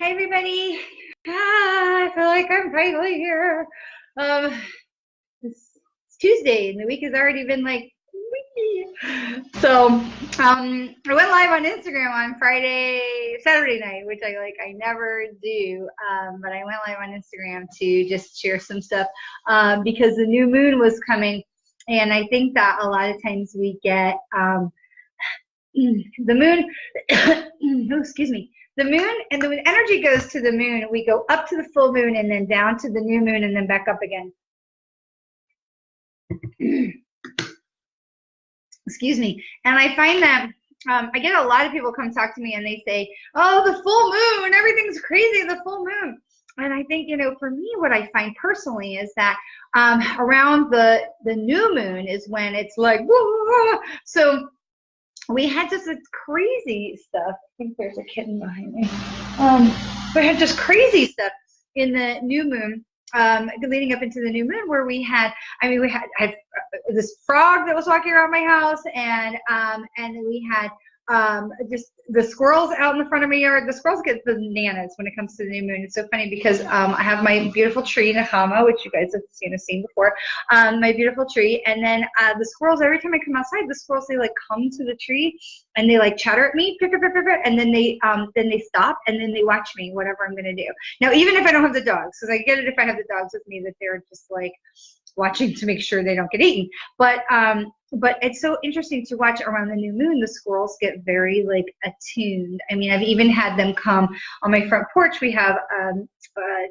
Hi, everybody. I feel like I'm finally here. It's Tuesday, and the week has already been like, wee. So, I went live on Instagram on Saturday night, which I never do. But I went live on Instagram to just share some stuff, because the new moon was coming, and I think that a lot of times we get, the moon, oh, excuse me, the moon, and when energy goes to the moon, we go up to the full moon and then down to the new moon and then back up again. Excuse me. And I find that I get a lot of people come talk to me and they say, oh, the full moon, everything's crazy, the full moon. And I think, for me, what I find personally is that around the new moon is when it's like, whoa. So we had just this crazy stuff. I think there's a kitten behind me. We had just crazy stuff in the new moon, leading up into the new moon, where we had this frog that was walking around my house, and we had just the squirrels out in the front of my yard. The squirrels get bananas when it comes to the new moon. It's so funny because I have my beautiful tree, Nahama, which you guys have seen before, my beautiful tree. And then the squirrels, every time I come outside, the squirrels, they like come to the tree and they like chatter at me, and then they stop and then they watch me, whatever I'm gonna do. Now, even if I don't have the dogs, because I get it if I have the dogs with me, that they're just like watching to make sure they don't get eaten. But it's so interesting to watch around the new moon. The squirrels get very like attuned. I mean, I've even had them come on my front porch. We have a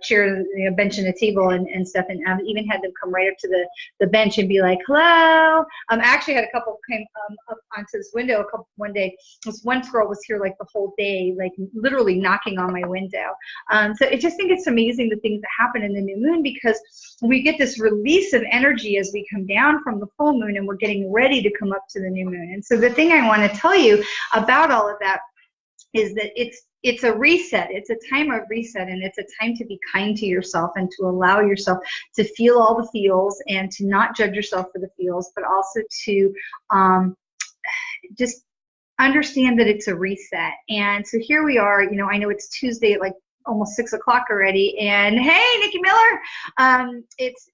chair, a bench and a table and stuff. And I've even had them come right up to the bench and be like, hello. I actually had a couple came up onto this window one day. This one squirrel was here like the whole day, like literally knocking on my window. So I just think it's amazing the things that happen in the new moon, because we get this release of energy as we come down from the full moon, and we're getting ready to come up to the new moon. And so the thing I want to tell you about all of that is that it's a reset. It's a time of reset, and it's a time to be kind to yourself and to allow yourself to feel all the feels and to not judge yourself for the feels, but also to just understand that it's a reset. And so here we are. I know it's Tuesday at like almost 6 o'clock already, and hey, Nikki Miller, it's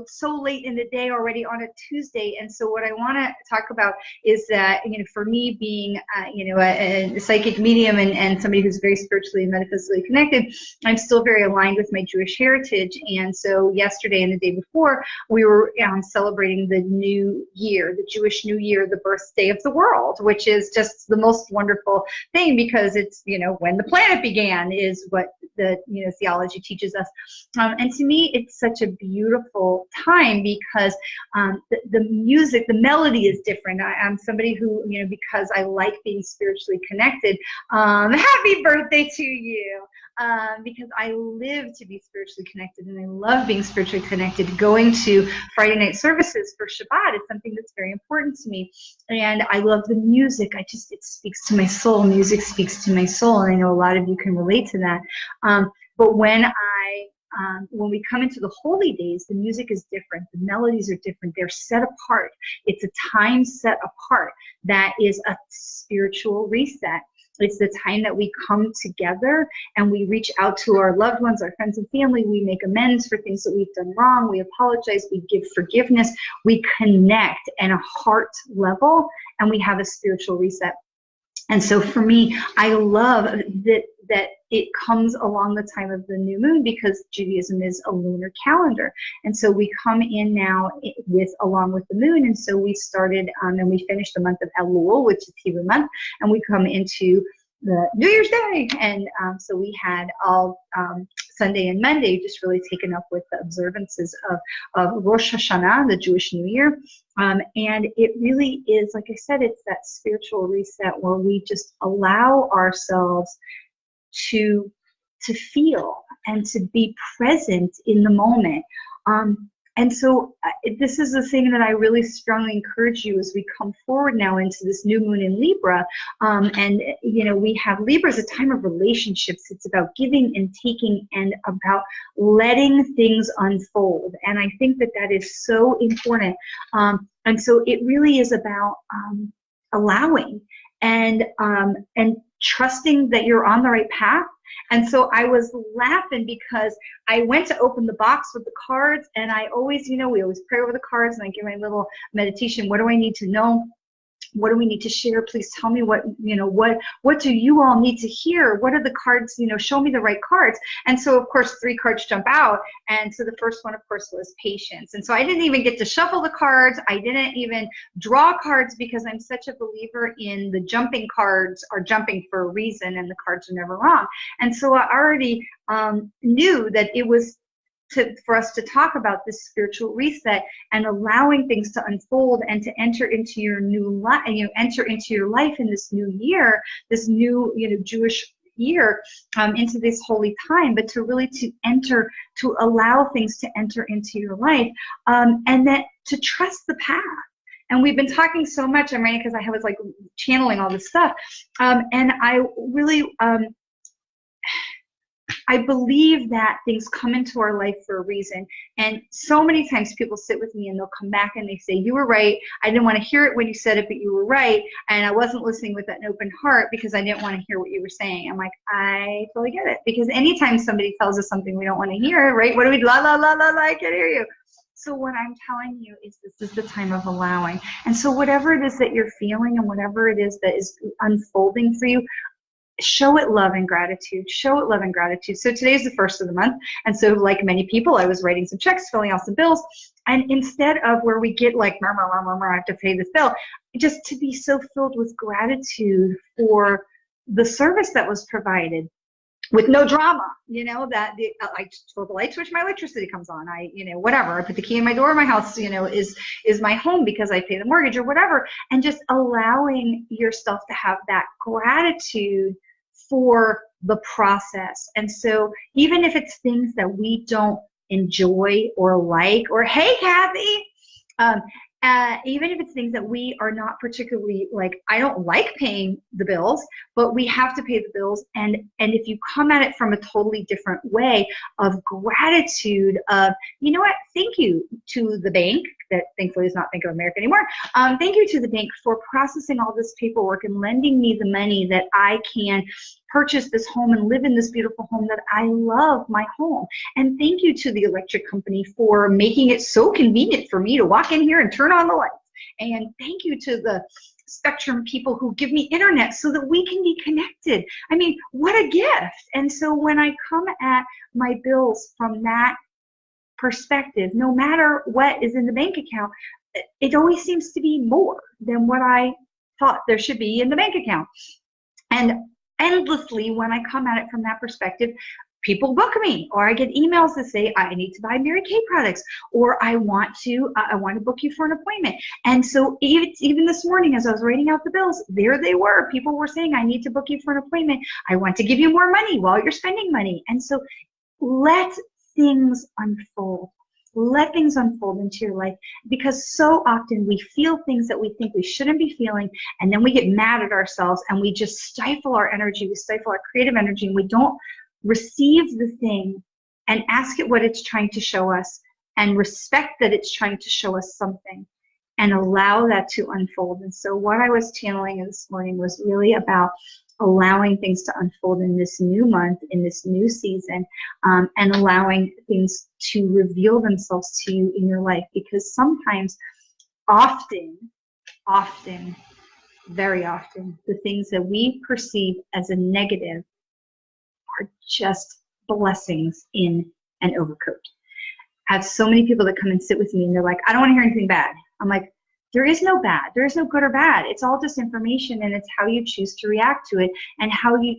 so late in the day already on a Tuesday. And so what I want to talk about is that for me, being a psychic medium and somebody who's very spiritually and metaphysically connected, I'm still very aligned with my Jewish heritage. And so yesterday and the day before, we were celebrating the new year, the Jewish New Year, the birthday of the world, which is just the most wonderful thing, because it's when the planet began is what the theology teaches us. And to me, it's such a beautiful time, because the music, the melody is different. I'm somebody who, because I like being spiritually connected, happy birthday to you, because I live to be spiritually connected, and I love being spiritually connected. Going to Friday night services for Shabbat is something that's very important to me. And I love the music. It speaks to my soul. Music speaks to my soul, and I know a lot of you can relate to that. But when we come into the holy days, the music is different. The melodies are different. They're set apart. It's a time set apart that is a spiritual reset. It's the time that we come together and we reach out to our loved ones, our friends and family. We make amends for things that we've done wrong. We apologize. We give forgiveness. We connect at a heart level, and we have a spiritual reset. And so for me, I love that it comes along the time of the new moon, because Judaism is a lunar calendar. And so we come in now along with the moon. And so we started and we finished the month of Elul, which is Hebrew month, and we come into the New Year's Day. And so we had all Sunday and Monday just really taken up with the observances of Rosh Hashanah, the Jewish New Year. And it really is, like I said, it's that spiritual reset where we just allow ourselves to feel and to be present in the moment. And so this is the thing that I really strongly encourage you as we come forward now into this new moon in Libra. And, we have Libra as a time of relationships. It's about giving and taking and about letting things unfold. And I think that is so important. And so it really is about allowing and trusting that you're on the right path. And so I was laughing because I went to open the box with the cards, and I always, we always pray over the cards, and I give my little meditation. What do I need to know? What do we need to share? Please tell me what do you all need to hear? What are the cards, show me the right cards. And so of course 3 cards jump out. And so the first one, of course, was patience. And so I didn't even get to shuffle the cards. I didn't even draw cards, because I'm such a believer in the jumping cards are jumping for a reason, and the cards are never wrong. And so I already knew that it was for us to talk about this spiritual reset and allowing things to unfold and to enter into your new life, enter into your life in this new year, this new, Jewish year, into this holy time, but to really to allow things to enter into your life, and that to trust the path. And we've been talking so much, I'm because I was like channeling all this stuff, and I really, I believe that things come into our life for a reason. And so many times people sit with me and they'll come back and they say, you were right. I didn't want to hear it when you said it, but you were right. And I wasn't listening with an open heart because I didn't want to hear what you were saying. I'm like, I totally get it. Because anytime somebody tells us something we don't want to hear, right? What do we, la, la, la, la, la, I can't hear you. So what I'm telling you is this is the time of allowing. And so whatever it is that you're feeling and whatever it is that is unfolding for you, show it love and gratitude. Show it love and gratitude. So today's the first of the month. And so like many people, I was writing some checks, filling out some bills. And instead of where we get like, I have to pay this bill, just to be so filled with gratitude for the service that was provided with no drama, that I told the light switch, my electricity comes on. Whatever. I put the key in my door. My house, is my home because I pay the mortgage or whatever. And just allowing yourself to have that gratitude for the process. And so even if it's things that we don't enjoy or like, or hey, Kathy, even if it's things that we are not particularly like, I don't like paying the bills, but we have to pay the bills. And if you come at it from a totally different way of gratitude of, you know what, thank you to the bank, that thankfully is not Bank of America anymore. Thank you to the bank for processing all this paperwork and lending me the money that I can purchase this home and live in this beautiful home that I love my home. And thank you to the electric company for making it so convenient for me to walk in here and turn on the lights. And thank you to the Spectrum people who give me internet so that we can be connected. I mean, what a gift. And so when I come at my bills from that perspective, no matter what is in the bank account, it always seems to be more than what I thought there should be in the bank account. And endlessly, when I come at it from that perspective, people book me, or I get emails that say I need to buy Mary Kay products, or I want to book you for an appointment. And so even this morning, as I was writing out the bills, there they were. People were saying, I need to book you for an appointment. I want to give you more money while you're spending money. And so let things unfold. Let things unfold into your life, because so often we feel things that we think we shouldn't be feeling, and then we get mad at ourselves and we just stifle our energy, we stifle our creative energy, and we don't receive the thing and ask it what it's trying to show us and respect that it's trying to show us something and allow that to unfold. And so what I was channeling this morning was really about allowing things to unfold in this new month, in this new season, and allowing things to reveal themselves to you in your life. Because sometimes, often, very often, the things that we perceive as a negative are just blessings in an overcoat. I have so many people that come and sit with me and they're like, I don't want to hear anything bad. I'm like, there is no bad. There is no good or bad. It's all just information, and it's how you choose to react to it and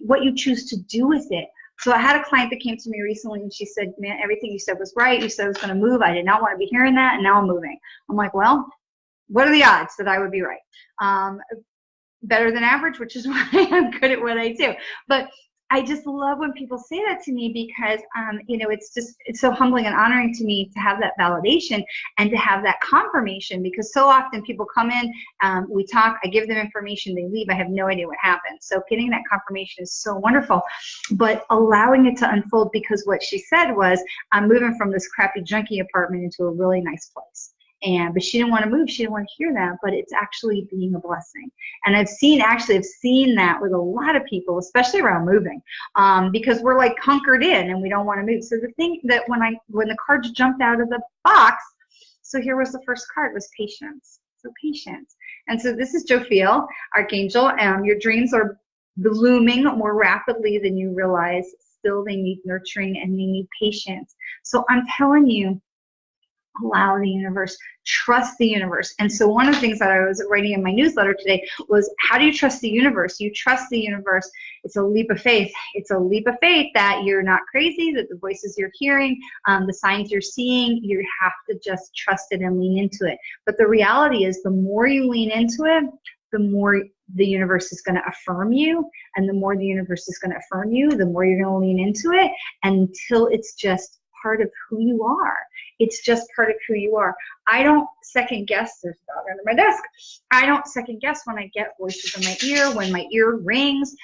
what you choose to do with it. So I had a client that came to me recently and she said, man, everything you said was right. You said I was going to move. I did not want to be hearing that, and now I'm moving. I'm like, well, what are the odds that I would be right? Better than average, which is why I'm good at what I do. But I just love when people say that to me, because it's so humbling and honoring to me to have that validation and to have that confirmation, because so often people come in, we talk, I give them information, they leave, I have no idea what happened. So getting that confirmation is so wonderful, but allowing it to unfold, because what she said was, I'm moving from this crappy junky apartment into a really nice place. but she didn't want to move. She didn't want to hear that, but it's actually being a blessing. And I've seen that with a lot of people, especially around moving, because we're like hunkered in and we don't want to move. So the thing that when the cards jumped out of the box, so here was the first card, was patience. So patience. And so this is Jophiel, Archangel. Your dreams are blooming more rapidly than you realize. Still, they need nurturing and they need patience. So I'm telling you, allow the universe, trust the universe. And so one of the things that I was writing in my newsletter today was, how do you trust the universe? You trust the universe. It's a leap of faith. It's a leap of faith that you're not crazy, that the voices you're hearing, the signs you're seeing, you have to just trust it and lean into it. But the reality is, the more you lean into it, the more the universe is going to affirm you. And the more the universe is going to affirm you, the more you're going to lean into it, until it's just part of who you are. It's just part of who you are. I don't second guess. There's a dog under my desk. I don't second guess when I get voices in my ear, when my ear rings,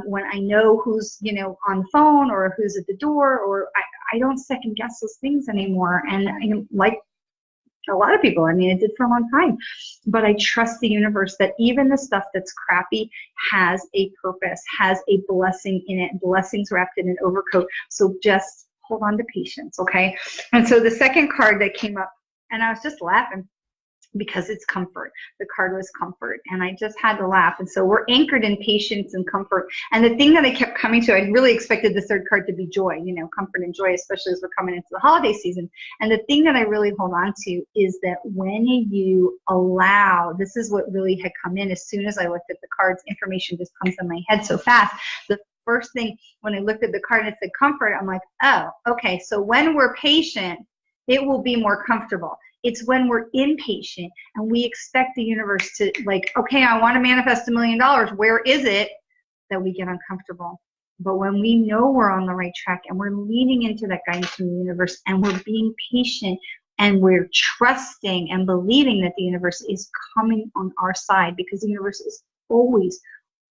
when I know who's, on the phone or who's at the door, or I don't second guess those things anymore. And like a lot of people, I did for a long time, but I trust the universe that even the stuff that's crappy has a purpose, has a blessing in it, blessings wrapped in an overcoat. So just hold on to patience, okay? And so the second card that came up, and I was just laughing because it's comfort. The card was comfort, and I just had to laugh. And so we're anchored in patience and comfort. And the thing that I kept coming to, I really expected the third card to be joy, comfort and joy, especially as we're coming into the holiday season. And the thing that I really hold on to is that when you allow, this is what really had come in as soon as I looked at the cards, information just comes in my head so fast. The first thing, when I looked at the card and it said comfort, I'm like, oh, okay, so when we're patient, it will be more comfortable. It's when we're impatient and we expect the universe to, like, okay, I want to manifest $1 million. Where is it? That we get uncomfortable. But when we know we're on the right track and we're leaning into that guidance from the universe and we're being patient and we're trusting and believing that the universe is coming on our side, because the universe is always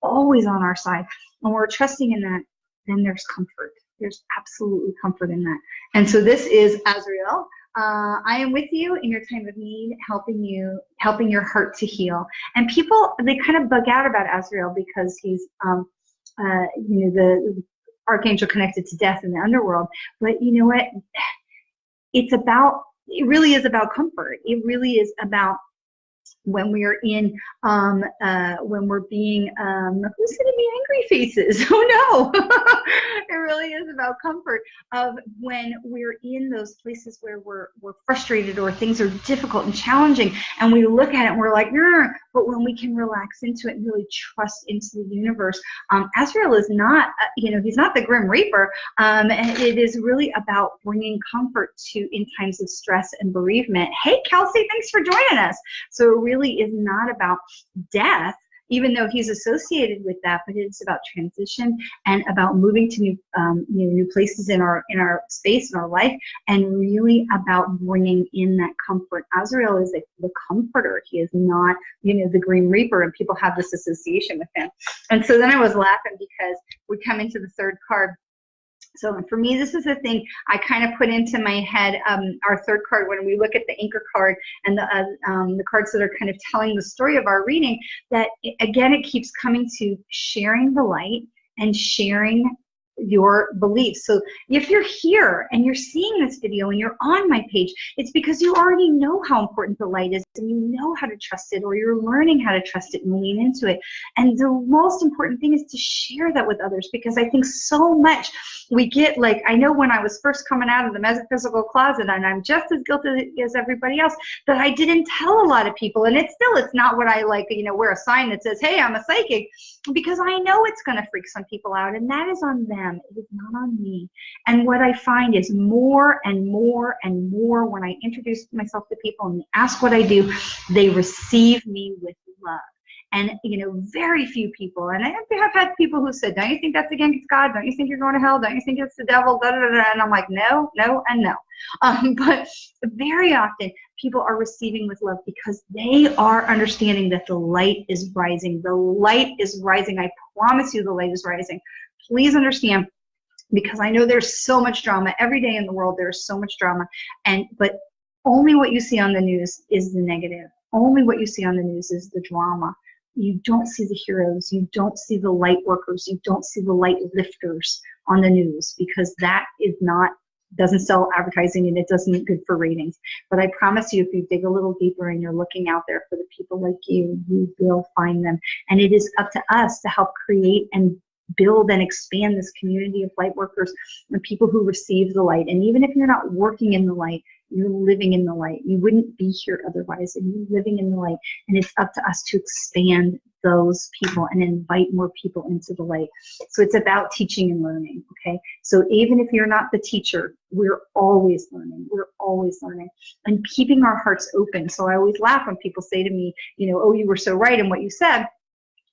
on our side, and we're trusting in that, then there's comfort. There's absolutely comfort in that. And so this is Azrael. I am with you in your time of need, helping your heart to heal. And people, they kind of bug out about Azrael because he's, the archangel connected to death in the underworld. But you know what? It really is about comfort. It really is about when we are in, when we're being, who's going to be angry faces? Oh no, it really is about comfort of when we're in those places where we're frustrated or things are difficult and challenging, and we look at it and we're like, but when we can relax into it and really trust into the universe. Azrael is not, he's not the Grim Reaper. It is really about bringing comfort in times of stress and bereavement. Hey, Kelsey, thanks for joining us. So it really is not about death, even though he's associated with that, but it's about transition and about moving to new places in our space, in our life, and really about bringing in that comfort. Azrael is the comforter. He is not, the Green Reaper, and people have this association with him. And so then I was laughing because we come into the third card. So for me, this is the thing I kind of put into my head, our third card, when we look at the anchor card and the cards that are kind of telling the story of our reading, that again, it keeps coming to sharing the light and sharing your beliefs. So if you're here and you're seeing this video and you're on my page, it's because you already know how important the light is and you know how to trust it, or you're learning how to trust it and lean into it. And the most important thing is to share that with others, because I think so much we get, like, I know when I was first coming out of the metaphysical closet, and I'm just as guilty as everybody else, that I didn't tell a lot of people. And it's not what I like, wear a sign that says, hey, I'm a psychic, because I know it's going to freak some people out, and that is on them. It is not on me. And what I find is more and more and more, when I introduce myself to people and ask what I do, they receive me with love. And, very few people, and I have had people who said, don't you think that's against God? Don't you think you're going to hell? Don't you think it's the devil? Da, da, da, da. And I'm like, no, and no. But very often people are receiving with love because they are understanding that the light is rising. The light is rising. I promise you the light is rising. Please understand, because I know there's so much drama every day in the world. There's so much drama, but Only what you see on the news is the negative. Only what you see on the news is the drama. You don't see the heroes. You don't see the light workers. You don't see the light lifters on the news, because that is not, doesn't sell advertising, and it doesn't good for ratings. But I promise you, if you dig a little deeper and you're looking out there for the people like you will find them. And it is up to us to help create and build and expand this community of light workers and people who receive the light. And even if you're not working in the light, you're living in the light. You wouldn't be here otherwise, and you're living in the light. And it's up to us to expand those people and invite more people into the light. So it's about teaching and learning, okay? So even if you're not the teacher, we're always learning. We're always learning and keeping our hearts open. So I always laugh when people say to me, you know, oh, you were so right in what you said,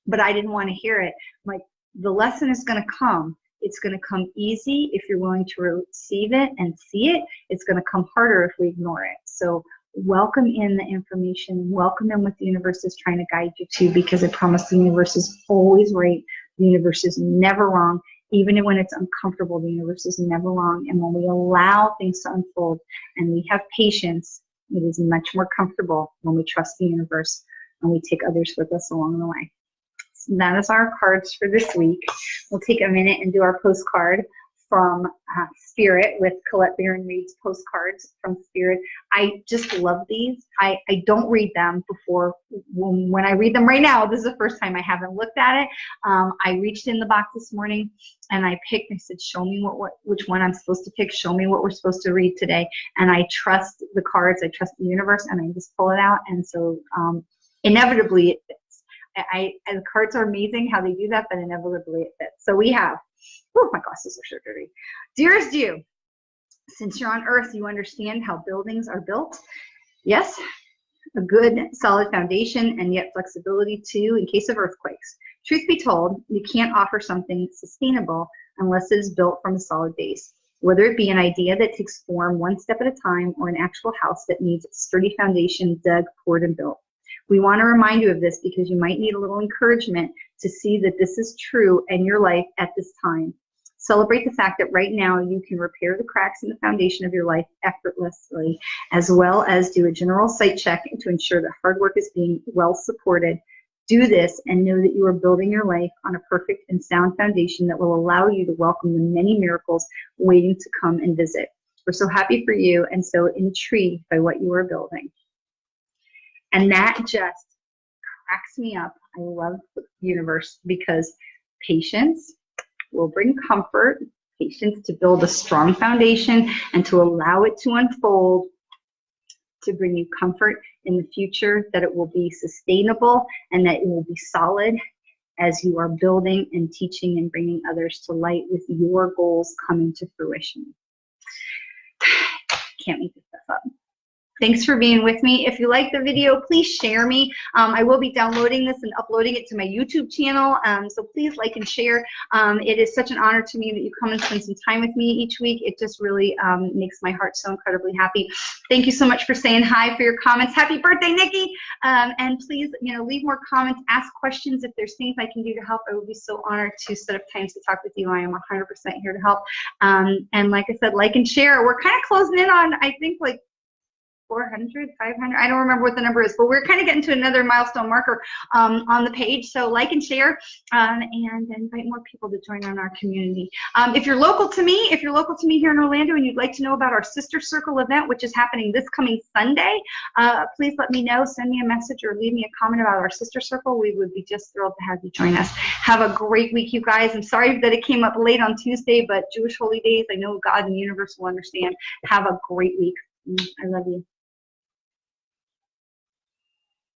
but I didn't want to hear it. I'm like, the lesson is going to come. It's going to come easy if you're willing to receive it and see it. It's going to come harder if we ignore it. So welcome in the information. Welcome in what the universe is trying to guide you to, because I promise the universe is always right. The universe is never wrong. Even when it's uncomfortable, the universe is never wrong. And when we allow things to unfold and we have patience, it is much more comfortable when we trust the universe and we take others with us along the way. So that is our cards for this week. We'll take a minute and do our postcard from Spirit with Colette Barron Reed's postcards from Spirit. I just love these. I don't read them before. When I read them right now, this is the first time I haven't looked at it. I reached in the box this morning and I picked, I said, show me which one I'm supposed to pick. Show me what we're supposed to read today. And I trust the cards. I trust the universe, and I just pull it out. And so inevitably it fits. And the cards are amazing how they do that, but inevitably it fits. So we have, oh, my glasses are so dirty. Dearest you, since you're on Earth, you understand how buildings are built. Yes, a good solid foundation, and yet flexibility too in case of earthquakes. Truth be told, you can't offer something sustainable unless it is built from a solid base, whether it be an idea that takes form one step at a time or an actual house that needs a sturdy foundation dug, poured, and built. We want to remind you of this because you might need a little encouragement to see that this is true in your life at this time. Celebrate the fact that right now you can repair the cracks in the foundation of your life effortlessly, as well as do a general site check to ensure that hard work is being well supported. Do this and know that you are building your life on a perfect and sound foundation that will allow you to welcome the many miracles waiting to come and visit. We're so happy for you and so intrigued by what you are building. And that just cracks me up. I love the universe because patience will bring comfort, patience to build a strong foundation and to allow it to unfold, to bring you comfort in the future, that it will be sustainable and that it will be solid as you are building and teaching and bringing others to light with your goals coming to fruition. Can't make this stuff up. Thanks for being with me. If you like the video, please share me. I will be downloading this and uploading it to my YouTube channel, so please like and share. It is such an honor to me that you come and spend some time with me each week. It just really makes my heart so incredibly happy. Thank you so much for saying hi, for your comments. Happy birthday, Nikki! And please, leave more comments, ask questions. If there's things I can do to help, I would be so honored to set up times to talk with you. I am 100% here to help. And like I said, like and share. We're kind of closing in on, I think, like 400, 500, I don't remember what the number is, but we're kind of getting to another milestone marker on the page. So like and share and invite more people to join on our community. If you're local to me here in Orlando and you'd like to know about our Sister Circle event, which is happening this coming Sunday, please let me know, send me a message or leave me a comment about our Sister Circle. We would be just thrilled to have you join us. Have a great week, you guys. I'm sorry that it came up late on Tuesday, but Jewish holy days, I know God and the universe will understand. Have a great week. I love you.